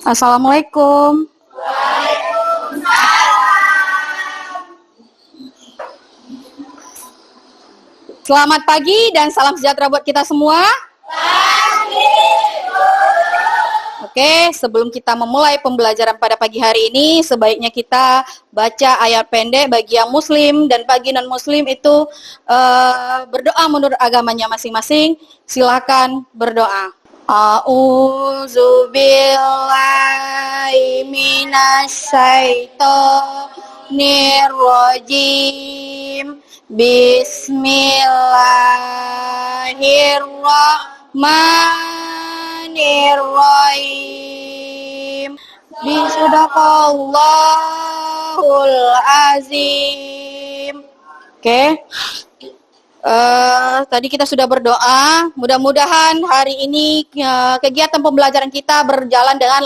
Assalamualaikum. Selamat pagi dan salam sejahtera buat kita semua. Oke, sebelum kita memulai pembelajaran pada pagi hari ini, sebaiknya kita baca ayat pendek bagi yang muslim dan bagi non-muslim itu berdoa menurut agamanya masing-masing. Silakan berdoa. A'udzu billahi minasyaitonir rajim. Bismillahirrahmanirrahim. Bismillahul azim. Oke. Tadi kita sudah berdoa. Mudah-mudahan hari ini kegiatan pembelajaran kita berjalan dengan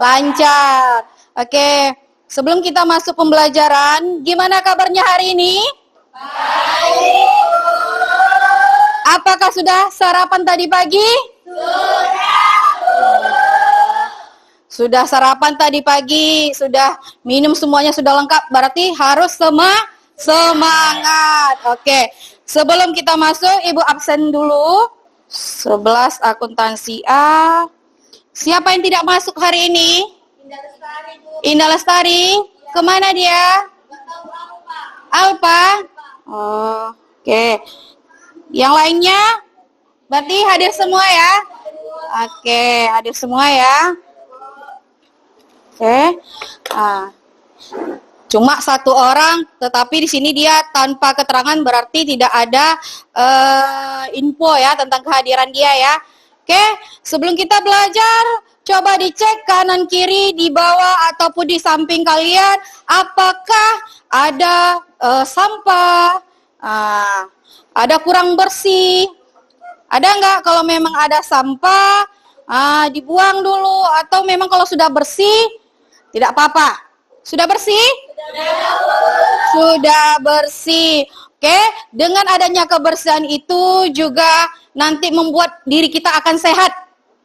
lancar. Oke. Sebelum kita masuk pembelajaran, gimana kabarnya hari ini? Apakah sudah sarapan tadi pagi? Sudah sarapan tadi pagi, sudah minum semuanya sudah lengkap, berarti harus semangat. Oke. Sebelum kita masuk, Ibu absen dulu. 11 akuntansi A. Siapa yang tidak masuk hari ini? Indah Lestari, Bu. Indah Lestari. Kemana dia? Alpa. Oke. Yang lainnya berarti hadir semua ya? Oke, hadir semua ya. Oke. Cuma satu orang, tetapi di sini dia tanpa keterangan berarti tidak ada info ya tentang kehadiran dia ya. Oke, sebelum kita belajar, coba dicek kanan kiri, di bawah ataupun di samping kalian, apakah ada sampah, ada kurang bersih. Ada nggak? Kalau memang ada sampah, dibuang dulu. Atau memang kalau sudah bersih, tidak apa-apa. Sudah bersih? Sudah bersih. Oke, dengan adanya kebersihan itu juga nanti membuat diri kita akan sehat.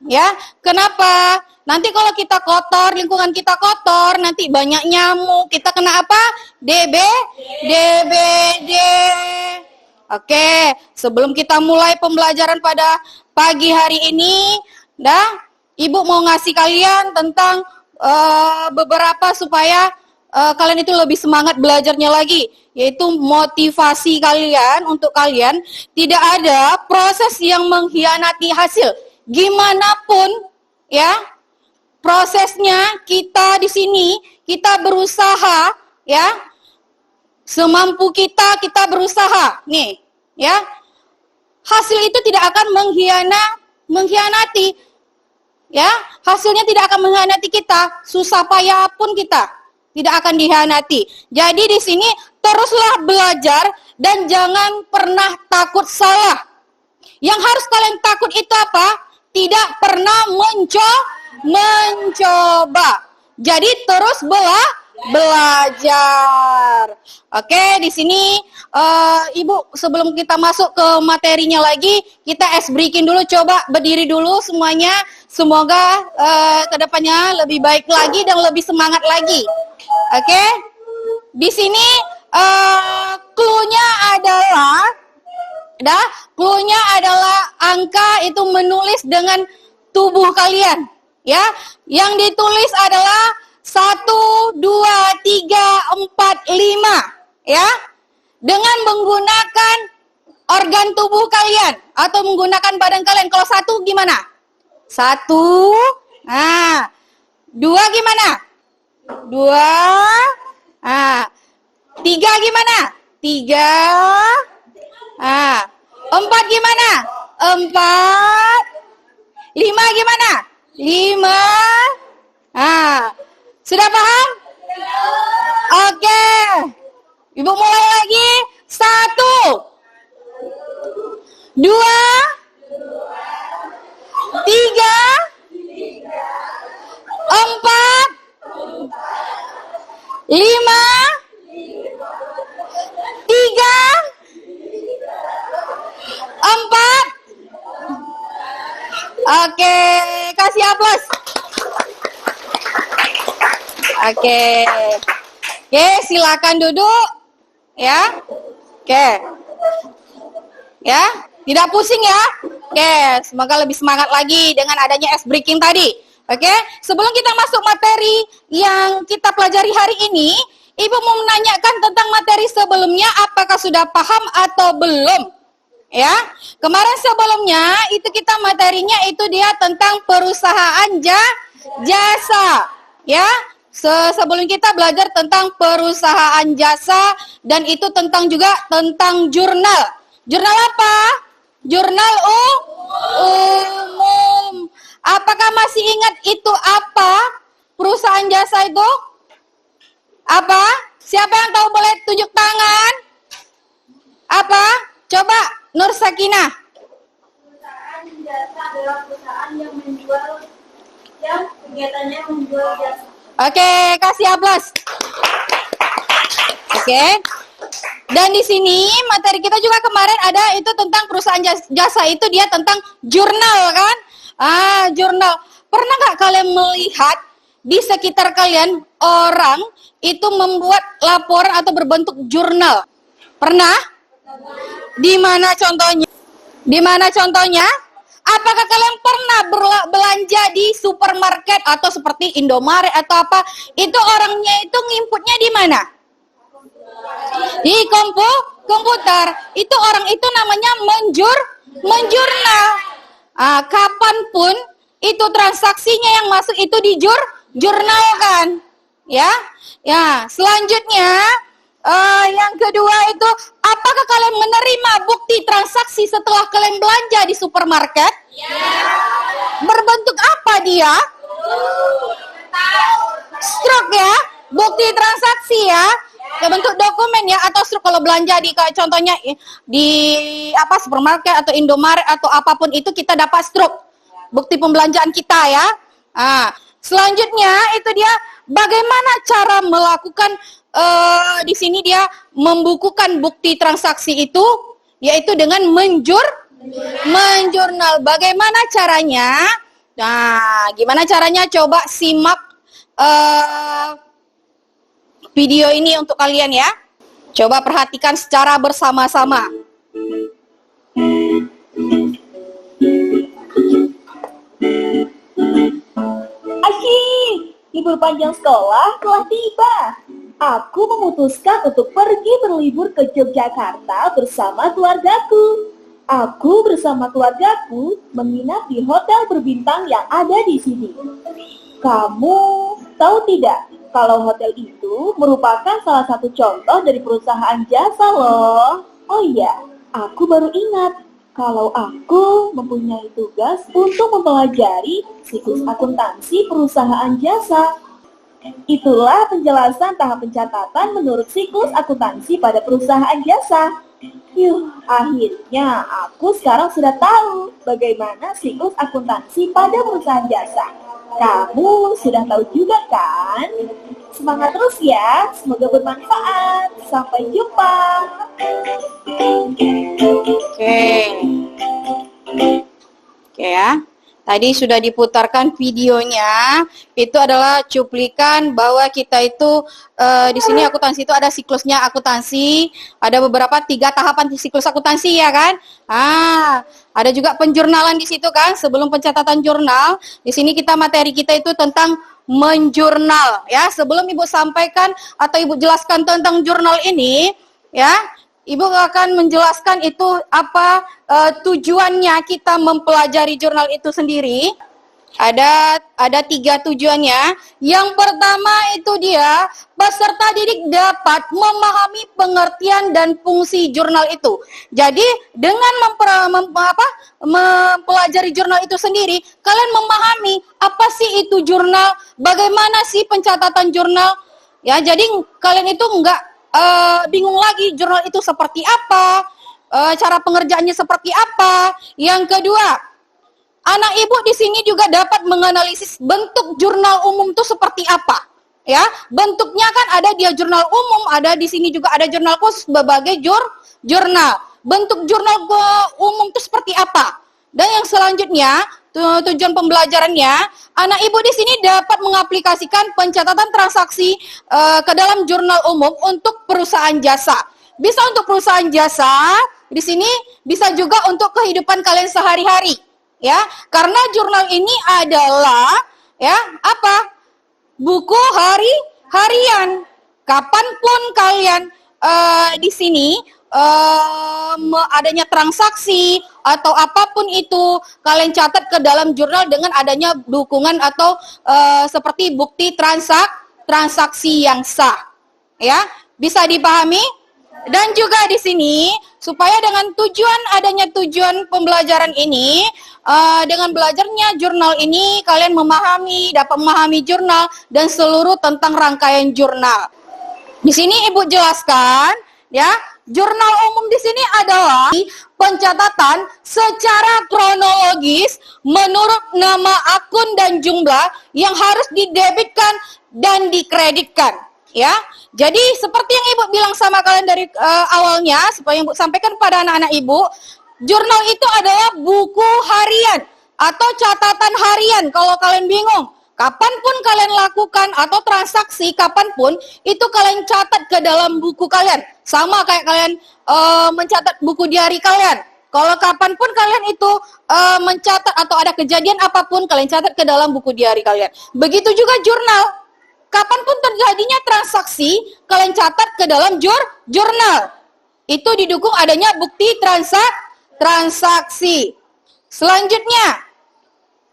Ya, kenapa? Nanti kalau kita kotor, lingkungan kita kotor, nanti banyak nyamuk. Kita kena apa? DBD. Oke, sebelum kita mulai pembelajaran pada pagi hari ini, Ibu mau ngasih kalian tentang beberapa supaya kalian itu lebih semangat belajarnya lagi, yaitu motivasi kalian untuk kalian tidak ada proses yang mengkhianati hasil. Gimana pun ya prosesnya, kita di sini kita berusaha ya, semampu kita berusaha nih ya. Hasil itu tidak akan mengkhianati ya, hasilnya tidak akan mengkhianati kita. Susah payah pun kita tidak akan dikhianati. Jadi di sini teruslah belajar dan jangan pernah takut salah. Yang harus kalian takut itu apa? Tidak pernah mencoba. Jadi terus belajar. Oke, di sini Ibu sebelum kita masuk ke materinya lagi, kita ice breaking dulu. Coba berdiri dulu semuanya. Semoga kedepannya lebih baik lagi dan lebih semangat lagi. Oke, di sini clue-nya adalah angka itu menulis dengan tubuh kalian. Ya, yang ditulis adalah 1, 2, 3, 4, 5 ya. Dengan menggunakan organ tubuh kalian atau menggunakan badan kalian. Kalau 1 gimana? 1. Nah, 2 gimana? 2. Nah, 3 gimana? 3. Nah, 4 gimana? 4. 5 gimana? 5. Nah, sudah paham? Oke. Ibu mulai lagi. 1, 2, 3, 4, 5, 3, 4. Oke, kasih aplaus. Oke. Oke, silakan duduk. Ya. Oke. Ya, tidak pusing ya. Oke, semoga lebih semangat lagi dengan adanya ice breaking tadi. Oke, sebelum kita masuk materi yang kita pelajari hari ini, Ibu mau menanyakan tentang materi sebelumnya, apakah sudah paham atau belum? Ya, kemarin sebelumnya itu kita materinya itu dia tentang perusahaan jasa. Ya, sebelum kita belajar tentang perusahaan jasa dan itu tentang juga tentang jurnal. Jurnal apa? Jurnal umum. Apakah masih ingat itu apa? Perusahaan jasa itu? Apa? Siapa yang tahu boleh tunjuk tangan? Apa? Coba Nur Sakinah. Perusahaan jasa adalah perusahaan yang kegiatannya menjual jasa. Oke, kasih aplaus. Oke. Dan di sini materi kita juga kemarin ada itu tentang perusahaan jasa itu dia tentang jurnal kan? Jurnal. Pernah nggak kalian melihat di sekitar kalian orang itu membuat laporan atau berbentuk jurnal? Pernah? Di mana contohnya? Di mana contohnya? Apakah kalian pernah belanja di supermarket atau seperti Indomaret atau apa? Itu orangnya itu nginputnya di mana? Di komputer. Itu orang itu namanya menjurnal. Kapanpun itu transaksinya yang masuk itu di jurnal kan? Ya. Ya, selanjutnya yang kedua itu, apakah kalian menerima bukti transaksi setelah kalian belanja di supermarket? Ya. Berbentuk apa dia? Struk ya, bukti transaksi ya. Bentuk dokumen ya atau struk kalau belanja di contohnya di apa supermarket atau Indomaret atau apapun itu kita dapat struk bukti pembelanjaan kita ya. Selanjutnya itu dia bagaimana cara melakukan di sini dia membukukan bukti transaksi itu yaitu dengan menjurnal. Bagaimana caranya? Nah, gimana caranya? Coba simak video ini untuk kalian ya. Coba perhatikan secara bersama-sama. Asyik, libur panjang sekolah telah tiba. Aku memutuskan untuk pergi berlibur ke Yogyakarta bersama keluargaku. Aku bersama keluargaku menginap di hotel berbintang yang ada di sini. Kamu tahu tidak kalau hotel itu merupakan salah satu contoh dari perusahaan jasa loh. Oh iya, aku baru ingat kalau aku mempunyai tugas untuk mempelajari siklus akuntansi perusahaan jasa. Itulah penjelasan tahap pencatatan menurut siklus akuntansi pada perusahaan jasa. Akhirnya aku sekarang sudah tahu bagaimana siklus akuntansi pada perusahaan jasa. Kamu sudah tahu juga kan? Semangat terus ya, semoga bermanfaat. Sampai jumpa. Oke ya. Tadi sudah diputarkan videonya. Itu adalah cuplikan bahwa kita itu di sini akuntansi itu ada siklusnya akuntansi. Ada beberapa 3 tahapan di siklus akuntansi ya kan? Ada juga penjurnalan di situ kan? Sebelum pencatatan jurnal, di sini materi kita itu tentang menjurnal ya. Sebelum Ibu sampaikan atau Ibu jelaskan tentang jurnal ini ya, Ibu akan menjelaskan itu apa tujuannya kita mempelajari jurnal itu sendiri. Ada 3 tujuannya. Yang pertama itu dia peserta didik dapat memahami pengertian dan fungsi jurnal itu. Jadi dengan mempelajari jurnal itu sendiri, kalian memahami apa sih itu jurnal, bagaimana sih pencatatan jurnal. Ya, jadi kalian itu enggak bingung lagi jurnal itu seperti apa, cara pengerjaannya seperti apa. Yang kedua, anak ibu di sini juga dapat menganalisis bentuk jurnal umum itu seperti apa. Ya, bentuknya kan ada dia jurnal umum, ada di sini juga ada jurnal khusus, berbagai jurnal. Bentuk jurnal umum itu seperti apa? Dan yang selanjutnya, tujuan pembelajarannya, anak ibu di sini dapat mengaplikasikan pencatatan transaksi ke dalam jurnal umum untuk perusahaan jasa. Bisa untuk perusahaan jasa, di sini bisa juga untuk kehidupan kalian sehari-hari, ya. Karena jurnal ini adalah ya apa? Buku harian. Kapanpun kalian di sini adanya transaksi atau apapun itu, kalian catat ke dalam jurnal dengan adanya dukungan atau seperti bukti transaksi yang sah. Ya, bisa dipahami? Dan juga di sini supaya dengan adanya tujuan pembelajaran ini, dengan belajarnya jurnal ini kalian dapat memahami jurnal dan seluruh tentang rangkaian jurnal. Di sini Ibu jelaskan, ya, jurnal umum di sini adalah pencatatan secara kronologis menurut nama akun dan jumlah yang harus didebitkan dan dikreditkan. Ya, jadi seperti yang Ibu bilang sama kalian dari awalnya, supaya Ibu sampaikan pada anak-anak Ibu, jurnal itu adalah buku harian atau catatan harian. Kalau kalian bingung, kapanpun kalian lakukan atau transaksi kapanpun, itu kalian catat ke dalam buku kalian. Sama kayak kalian mencatat buku diari kalian. Kalau kapanpun kalian itu mencatat atau ada kejadian apapun, kalian catat ke dalam buku diari kalian. Begitu juga jurnal. Kapanpun terjadinya transaksi, kalian catat ke dalam jurnal. Itu didukung adanya bukti transaksi. Selanjutnya,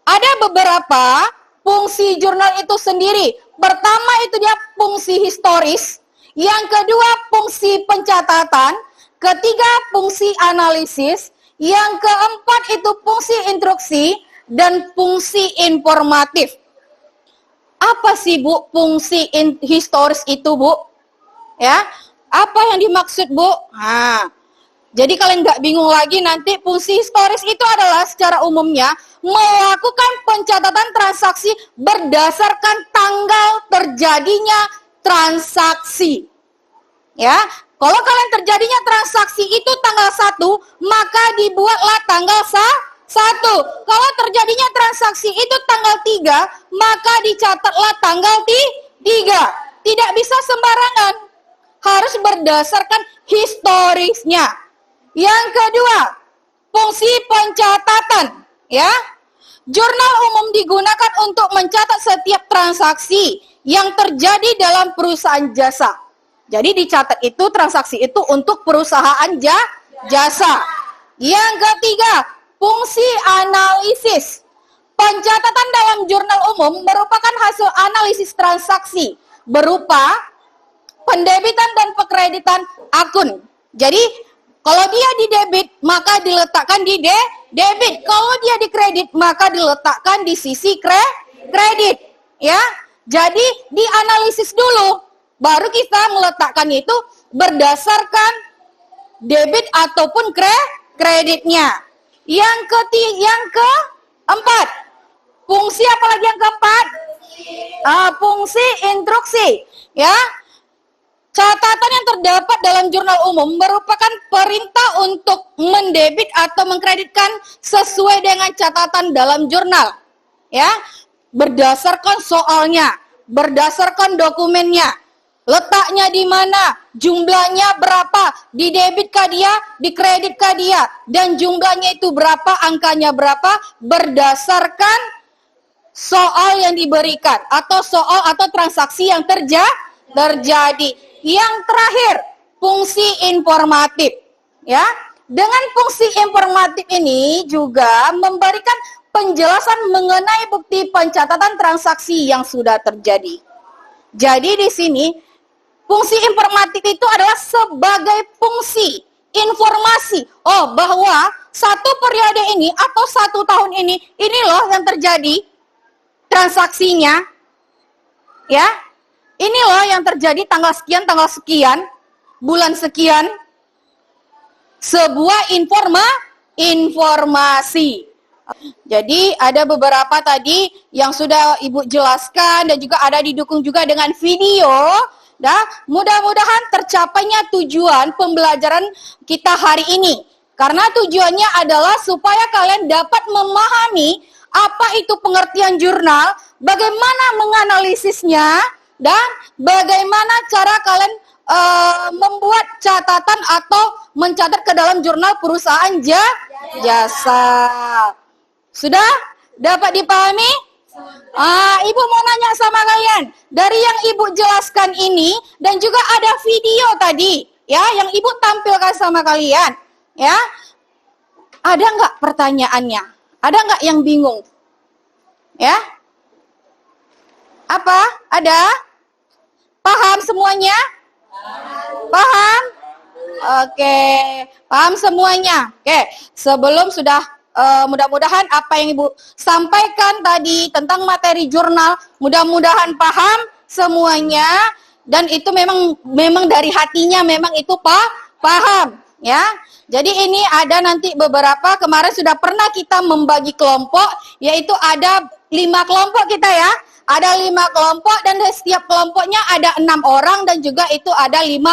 ada beberapa fungsi jurnal itu sendiri. Pertama itu dia fungsi historis. Yang kedua fungsi pencatatan. Ketiga fungsi analisis. Yang keempat itu fungsi instruksi dan fungsi informatif. Apa sih Bu fungsi historis itu Bu? Ya, apa yang dimaksud Bu? Nah, jadi kalian nggak bingung lagi nanti fungsi historis itu adalah secara umumnya melakukan pencatatan transaksi berdasarkan tanggal terjadinya transaksi. Ya, kalau kalian terjadinya transaksi itu tanggal 1, maka dibuatlah tanggal 1. Kalau terjadinya transaksi itu tanggal 3, maka dicatatlah tanggal 3. Tidak bisa sembarangan. Harus berdasarkan historisnya. Yang kedua, fungsi pencatatan, ya. Jurnal umum digunakan untuk mencatat setiap transaksi yang terjadi dalam perusahaan jasa. Jadi dicatat itu transaksi itu untuk perusahaan jasa. Yang ketiga, fungsi analisis. Pencatatan dalam jurnal umum merupakan hasil analisis transaksi berupa pendebitan dan penkreditan akun. Jadi kalau dia di debit maka diletakkan di debit. Kalau dia di kredit maka diletakkan di sisi kredit. Ya, jadi dianalisis dulu, baru kita meletakkan itu berdasarkan debit ataupun kreditnya. Yang keempat, fungsi apa lagi yang keempat? Fungsi instruksi, ya. Catatan yang terdapat dalam jurnal umum merupakan perintah untuk mendebit atau mengkreditkan sesuai dengan catatan dalam jurnal, ya. Berdasarkan soalnya, berdasarkan dokumennya. Letaknya di mana, jumlahnya berapa, didebitkah dia, dikreditkah dia, dan jumlahnya itu berapa, angkanya berapa, berdasarkan soal yang diberikan, atau soal atau transaksi yang terjadi. Yang terakhir, fungsi informatif. Ya, dengan fungsi informatif ini juga memberikan penjelasan mengenai bukti pencatatan transaksi yang sudah terjadi. Jadi di sini, fungsi informatif itu adalah sebagai fungsi informasi. Oh, bahwa satu periode ini atau 1 tahun ini loh yang terjadi transaksinya. Ya, ini loh yang terjadi tanggal sekian, bulan sekian. Sebuah informasi. Jadi ada beberapa tadi yang sudah Ibu jelaskan dan juga ada didukung juga dengan video. Mudah-mudahan tercapainya tujuan pembelajaran kita hari ini. Karena tujuannya adalah supaya kalian dapat memahami apa itu pengertian jurnal, bagaimana menganalisisnya, dan bagaimana cara kalian membuat catatan atau mencatat ke dalam jurnal perusahaan jasa. Sudah dapat dipahami? Ibu mau nanya sama kalian, dari yang ibu jelaskan ini dan juga ada video tadi, ya, yang ibu tampilkan sama kalian, ya, ada nggak pertanyaannya? Ada nggak yang bingung? Ya? Apa? Ada? Paham semuanya? Paham? Oke, paham semuanya. Oke, sebelum sudah mudah-mudahan apa yang Ibu sampaikan tadi tentang materi jurnal, mudah-mudahan paham semuanya, dan itu memang dari hatinya, memang itu paham, ya. Jadi ini ada nanti beberapa, kemarin sudah pernah kita membagi kelompok, yaitu ada 5 kelompok kita, ya. Ada 5 kelompok dan dari setiap kelompoknya ada 6 orang dan juga itu ada 5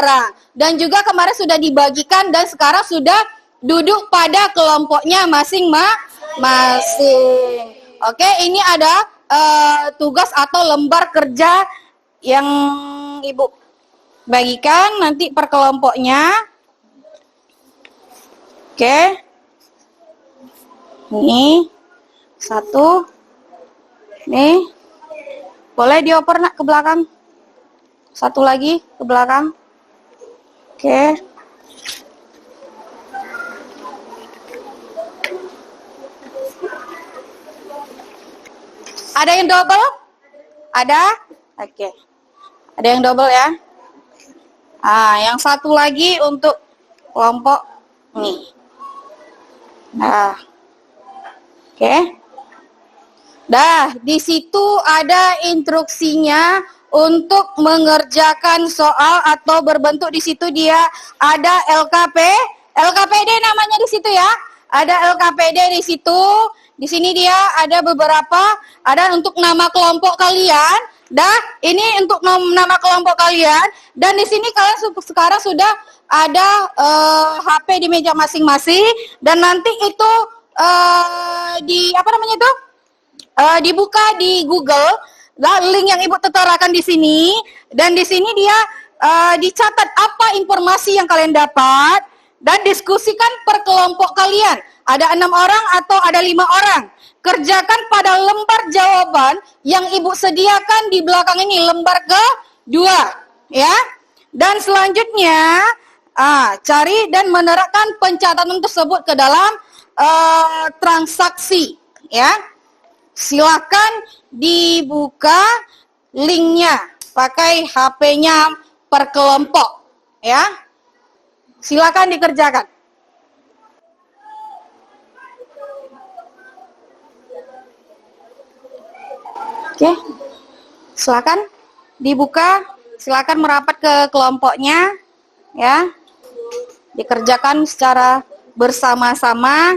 orang. Dan juga kemarin sudah dibagikan dan sekarang sudah duduk pada kelompoknya masing-masing. Oke, ini ada tugas atau lembar kerja yang Ibu bagikan nanti per kelompoknya. Oke. Ini 1. Nih. Boleh dioper nak ke belakang. 1 lagi ke belakang. Oke. Ada yang double? Ada? Oke. Ada yang double ya? Yang 1 lagi untuk kelompok nih. Nah. Oke. Dah, di situ ada instruksinya untuk mengerjakan soal atau berbentuk di situ dia ada LKPD namanya di situ ya. Ada LKPD di situ. Di sini dia ada beberapa, ada untuk nama kelompok kalian. Dah, ini untuk nama kelompok kalian. Dan di sini kalian sekarang sudah ada HP di meja masing-masing. Dan nanti itu dibuka di Google. Link yang Ibu terterakan di sini. Dan di sini dia dicatat apa informasi yang kalian dapat. Dan diskusikan per kelompok kalian. Ada 6 orang atau ada 5 orang. Kerjakan pada lembar jawaban yang Ibu sediakan di belakang ini, lembar ke-2. Ya. Dan selanjutnya, cari dan menerapkan pencatatan tersebut ke dalam transaksi. Ya. Silakan dibuka linknya. Pakai HP-nya per kelompok. Ya. Silakan dikerjakan. Oke, silakan dibuka, silakan merapat ke kelompoknya, ya, dikerjakan secara bersama-sama,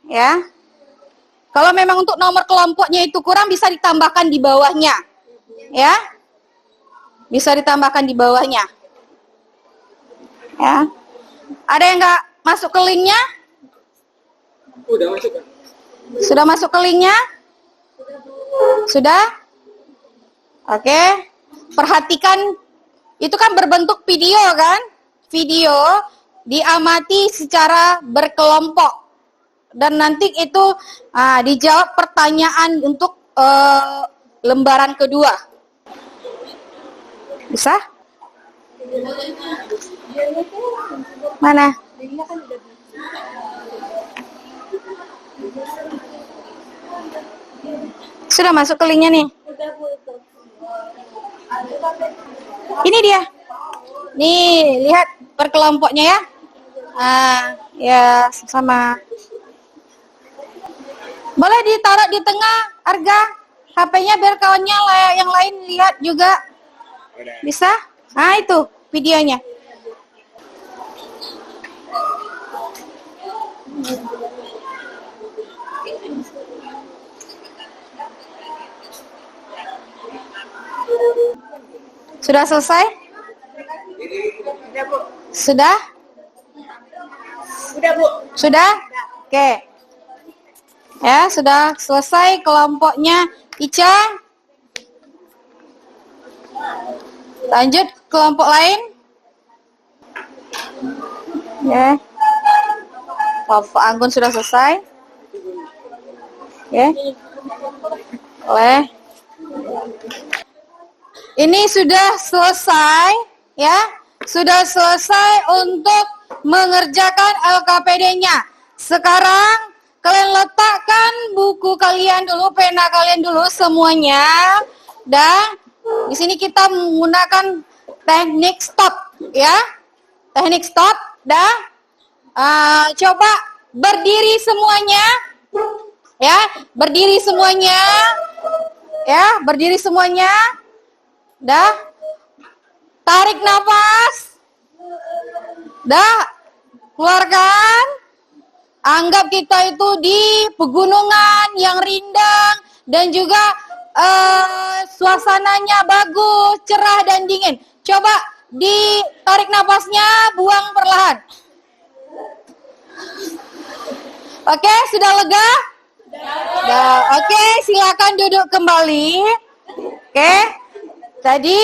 ya. Kalau memang untuk nomor kelompoknya itu kurang, bisa ditambahkan di bawahnya, ya, bisa ditambahkan di bawahnya, ya. Ada yang nggak masuk ke linknya? Udah masuk kan? Sudah masuk ke linknya? Sudah? Oke. Perhatikan, itu kan berbentuk video kan? Video diamati secara berkelompok. Dan nanti itu dijawab pertanyaan untuk lembaran kedua. Bisa? Mana? Sudah masuk ke linknya nih. Ini dia. Nih, lihat per kelompoknya ya. Ya sama. Boleh ditaruh di tengah, Arga. HP-nya biar kawannya yang lain lihat juga. Bisa? Itu videonya. Sudah selesai? Sudah? Sudah, Bu. Sudah? Oke. Ya, sudah selesai kelompoknya Ica. Lanjut kelompok lain. Ya. Kelompok Anggun sudah selesai. Ya. Ini sudah selesai, ya. Sudah selesai untuk mengerjakan LKPD-nya. Sekarang kalian letakkan buku kalian dulu, pena kalian dulu semuanya. Dan di sini kita menggunakan teknik stop, ya. Teknik stop. Dan coba berdiri semuanya. Ya, berdiri semuanya. Ya, berdiri semuanya. Dah. Tarik nafas. Dah. Keluarkan. Anggap kita itu di pegunungan yang rindang dan juga suasananya bagus, cerah dan dingin. Coba ditarik nafasnya, buang perlahan. Oke, sudah lega? Sudah. Oke, silakan duduk kembali. Oke. Tadi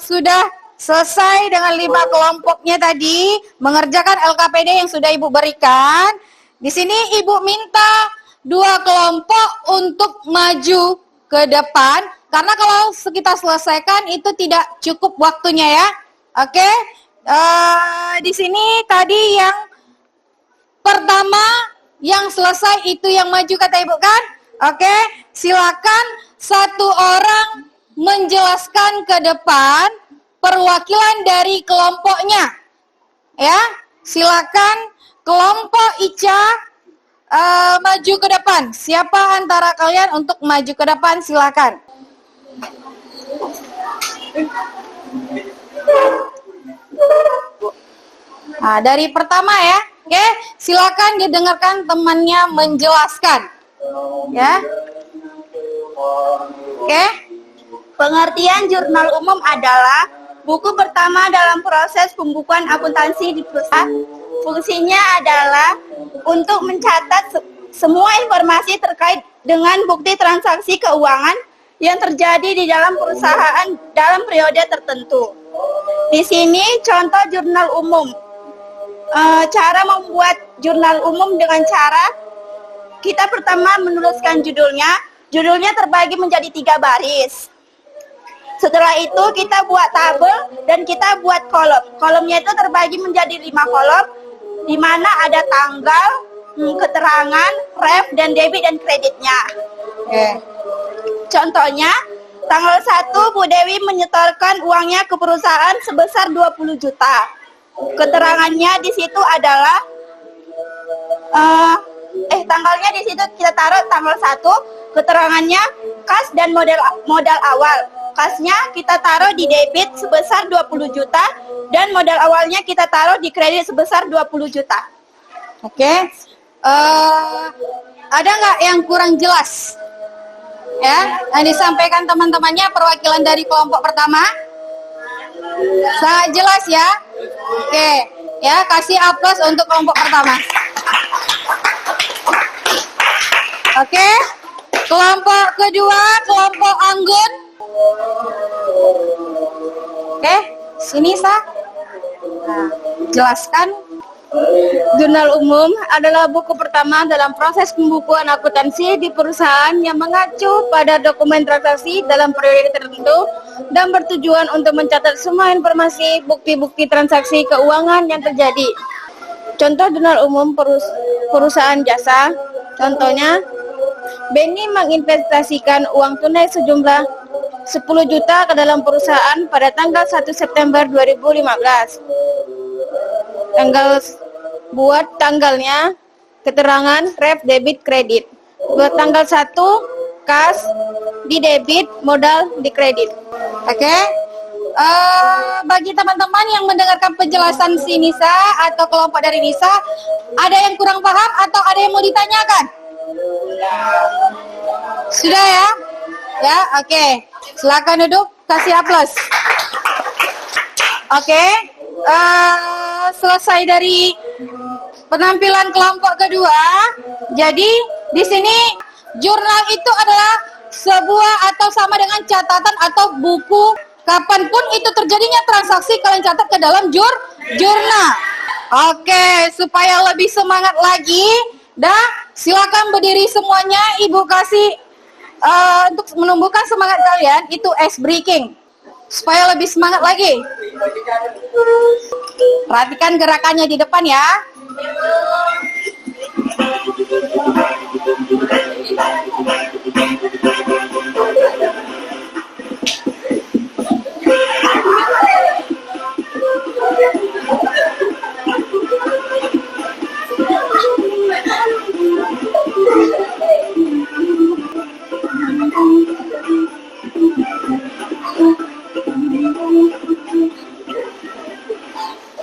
sudah selesai dengan 5 kelompoknya tadi mengerjakan LKPD yang sudah Ibu berikan. Di sini Ibu minta 2 kelompok untuk maju ke depan karena kalau kita selesaikan itu tidak cukup waktunya ya. Oke. Di sini tadi yang pertama yang selesai itu yang maju kata Ibu kan? Oke, silakan satu orang menjelaskan ke depan perwakilan dari kelompoknya. Ya, silakan kelompok Ica maju ke depan. Siapa antara kalian untuk maju ke depan? Silakan. Nah, dari pertama ya. Oke, silakan didengarkan temannya menjelaskan. Ya. Oke. Pengertian jurnal umum adalah buku pertama dalam proses pembukuan akuntansi di perusahaan. Fungsinya adalah untuk mencatat semua informasi terkait dengan bukti transaksi keuangan yang terjadi di dalam perusahaan dalam periode tertentu. Di sini contoh jurnal umum. Cara membuat jurnal umum dengan cara kita pertama menuliskan judulnya. Judulnya terbagi menjadi 3 baris. Setelah itu kita buat tabel dan kita buat kolom. Kolomnya itu terbagi menjadi 5 kolom, di mana ada tanggal, keterangan, ref, dan debit dan kreditnya. Contohnya, tanggal 1 Bu Dewi menyetorkan uangnya ke perusahaan sebesar 20 juta. Keterangannya di situ adalah tanggalnya di situ kita taruh tanggal 1, keterangannya kas dan modal awal. Kasnya kita taruh di debit sebesar 20 juta dan modal awalnya kita taruh di kredit sebesar 20 juta. Oke. Ada nggak yang kurang jelas? Ya, yang disampaikan teman-temannya perwakilan dari kelompok pertama? Sangat jelas ya. Oke, ya kasih aplaus untuk kelompok pertama. Oke, kelompok kedua, kelompok Anggun. Oke, sini Sa. Nah, jelaskan. Jurnal umum adalah buku pertama dalam proses pembukuan akuntansi di perusahaan yang mengacu pada dokumen transaksi dalam periode tertentu dan bertujuan untuk mencatat semua informasi bukti-bukti transaksi keuangan yang terjadi. Contoh jurnal umum perusahaan jasa, contohnya Benny menginvestasikan uang tunai sejumlah 10 juta ke dalam perusahaan pada tanggal 1 September 2015. Buat tanggalnya, keterangan, ref, debit, kredit. Buat tanggal 1, kas, di debit, modal, di kredit. Oke. Bagi teman-teman yang mendengarkan penjelasan si Nisa atau kelompok dari Nisa, ada yang kurang paham atau ada yang mau ditanyakan? Sudah ya? Ya, oke. Silakan duduk, kasih aplaus. Oke. Selesai dari penampilan kelompok kedua. Jadi di sini jurnal itu adalah sebuah atau sama dengan catatan atau buku. Kapanpun itu terjadinya transaksi, kalian catat ke dalam jurnal. Oke, supaya lebih semangat lagi, dah silakan berdiri semuanya. Ibu kasih untuk menumbuhkan semangat kalian itu ice breaking supaya lebih semangat lagi. Perhatikan gerakannya di depan ya.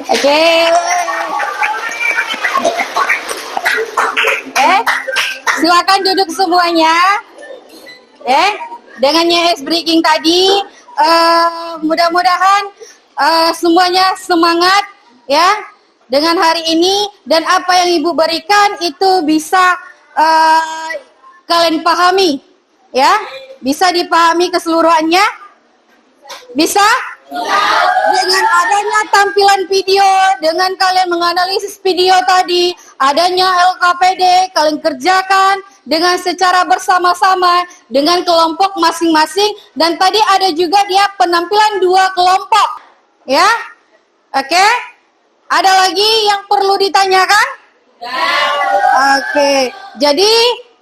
Oke. Silakan duduk semuanya. Dengannya ice breaking tadi, mudah-mudahan semuanya semangat ya dengan hari ini, dan apa yang Ibu berikan itu bisa kalian pahami ya, bisa dipahami keseluruhannya. Bisa? Dengan adanya tampilan video, dengan kalian menganalisis video tadi, adanya LKPD, kalian kerjakan dengan secara bersama-sama dengan kelompok masing-masing, dan tadi ada juga dia penampilan 2 kelompok. Ya? Oke? Ada lagi yang perlu ditanyakan? Oke. Jadi,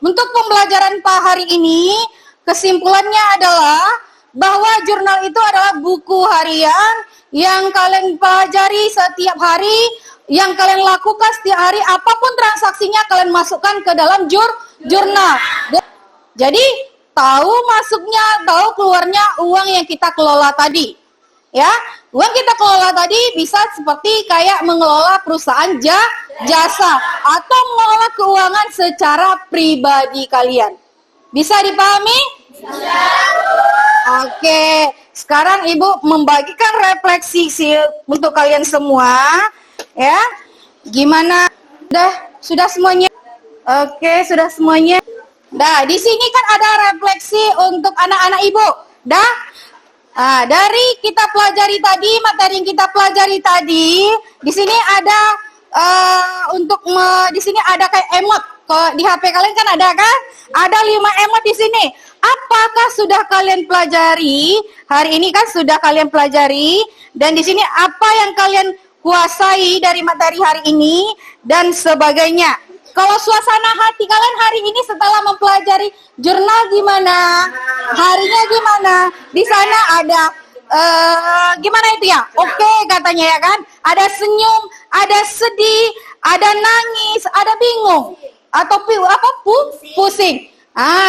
untuk pembelajaran hari ini, kesimpulannya adalah bahwa jurnal itu adalah buku harian yang kalian pelajari setiap hari, yang kalian lakukan setiap hari, apapun transaksinya kalian masukkan ke dalam jurnal. Jadi tahu masuknya, tahu keluarnya uang yang kita kelola tadi. Ya, uang kita kelola tadi bisa seperti kayak mengelola perusahaan jasa atau mengelola keuangan secara pribadi kalian. Bisa dipahami? Oke, sekarang Ibu membagikan refleksi untuk kalian semua, ya. Gimana? Sudah semuanya? Oke, sudah semuanya. Dah, di sini kan ada refleksi untuk anak-anak Ibu. Dah. Dari kita pelajari tadi, materi yang kita pelajari tadi, di sini ada di sini ada kayak emot. Kalau di HP kalian kan ada kan? Ada 5 emot di sini. Apakah sudah kalian pelajari? Hari ini kan sudah kalian pelajari, dan di sini apa yang kalian kuasai dari materi hari ini dan sebagainya. Kalau suasana hati kalian hari ini setelah mempelajari jurnal gimana? Harinya gimana? Di sana ada gimana itu ya? Oke katanya ya kan? Ada senyum, ada sedih, ada nangis, ada bingung, atau pusing.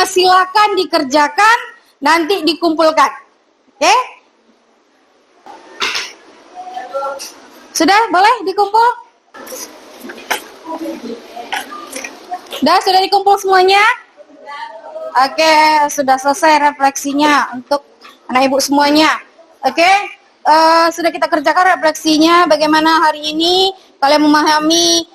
Silakan dikerjakan, nanti dikumpulkan. Oke? Sudah boleh dikumpul? Sudah dikumpul semuanya? Oke, sudah selesai refleksinya untuk anak ibu semuanya. Oke, sudah kita kerjakan refleksinya. Bagaimana hari ini kalian memahami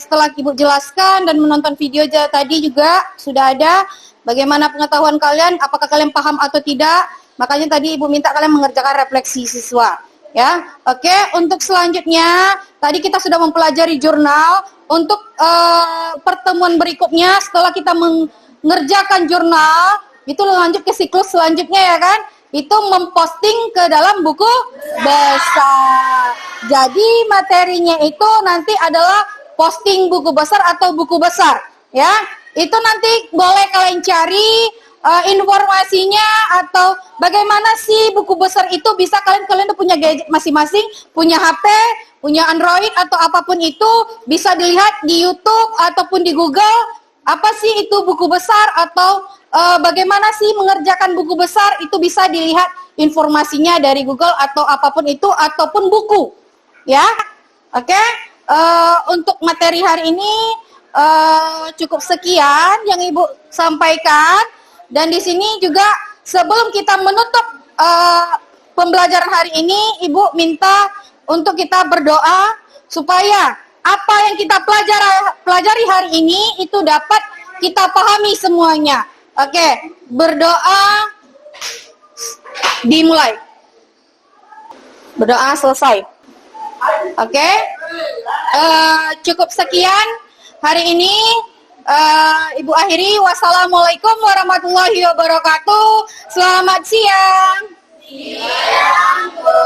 setelah ibu jelaskan dan menonton video tadi juga sudah ada. Bagaimana pengetahuan kalian? Apakah kalian paham atau tidak? Makanya tadi ibu minta kalian mengerjakan refleksi siswa. Ya, oke. Untuk selanjutnya, tadi kita sudah mempelajari jurnal. Untuk pertemuan berikutnya, setelah kita mengerjakan jurnal, itu lanjut ke siklus selanjutnya ya kan? Itu memposting ke dalam buku besar. Jadi materinya itu nanti adalah posting buku besar atau buku besar, ya. Itu nanti boleh kalian cari informasinya, atau bagaimana sih buku besar itu bisa kalian udah punya gadget masing-masing, punya HP, punya Android atau apapun itu, bisa dilihat di YouTube ataupun di Google. Apa sih itu buku besar, atau bagaimana sih mengerjakan buku besar, itu bisa dilihat informasinya dari Google atau apapun itu, ataupun buku. Ya, oke. Untuk materi hari ini cukup sekian yang Ibu sampaikan. Dan di sini juga sebelum kita menutup pembelajaran hari ini, Ibu minta untuk kita berdoa supaya apa yang kita pelajari hari ini itu dapat kita pahami semuanya. Oke, berdoa dimulai. Berdoa selesai. Oke, cukup sekian hari ini. Ibu akhiri, wassalamualaikum warahmatullahi wabarakatuh. Selamat siang. Siang, Bu.